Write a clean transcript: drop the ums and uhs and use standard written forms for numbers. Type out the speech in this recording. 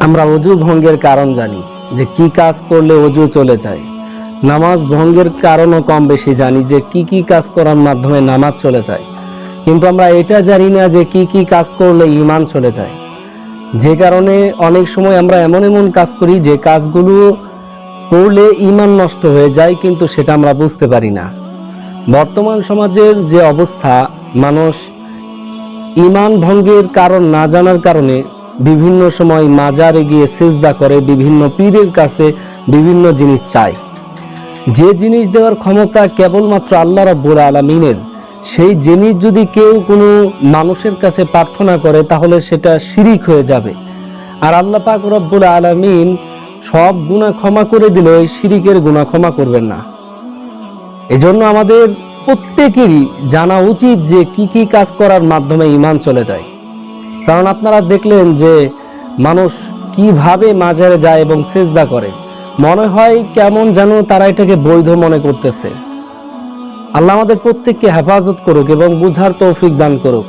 আমরা ওযু ভঙ্গের কারণ জানি যে কি কাজ করলে ওযু চলে যায়। নামাজ ভঙ্গের কারণও কম বেশি জানি যে কি কি কাজ করার মাধ্যমে নামাজ চলে যায়, কিন্তু আমরা এটা জানি না যে কি কি কাজ করলে ঈমান চলে যায়। যে কারণে অনেক সময় আমরা এমন এমন কাজ করি যে কাজগুলো করলে ঈমান নষ্ট হয়ে যায়, কিন্তু সেটা আমরা বুঝতে পারি না। বর্তমান সমাজের যে অবস্থা, মানুষ ঈমান ভঙ্গের কারণ না জানার কারণে বিভিন্ন সময় মাজারে গিয়ে সিজদা করে, বিভিন্ন পীরের কাছে বিভিন্ন জিনিস চায়। যে জিনিস দেওয়ার ক্ষমতা কেবলমাত্র আল্লাহ রাব্বুল আলামিনের, সেই জিনিস যদি কেউ কোনো মানুষের কাছে প্রার্থনা করে তাহলে সেটা শিরিক হয়ে যাবে। আর আল্লাহ পাক রব্বুল আলামিন সব গুনাহ ক্ষমা করে দিলেও এই শিরিকের গুনাহ ক্ষমা করবেন না। এজন্য আমাদের প্রত্যেকেরই জানা উচিত যে কি কি কাজ করার মাধ্যমে ঈমান চলে যায়। কারণ আপনারা দেখলেন যে মানুষ কিভাবে মাজারে যায় এবং সিজদা করে, মনে হয় কেমন যেন তারা এটাকে বৈধ মনে করতেছে। আল্লাহ আমাদের প্রত্যেককে হেফাজত করুক এবং বুঝার তৌফিক দান করুক।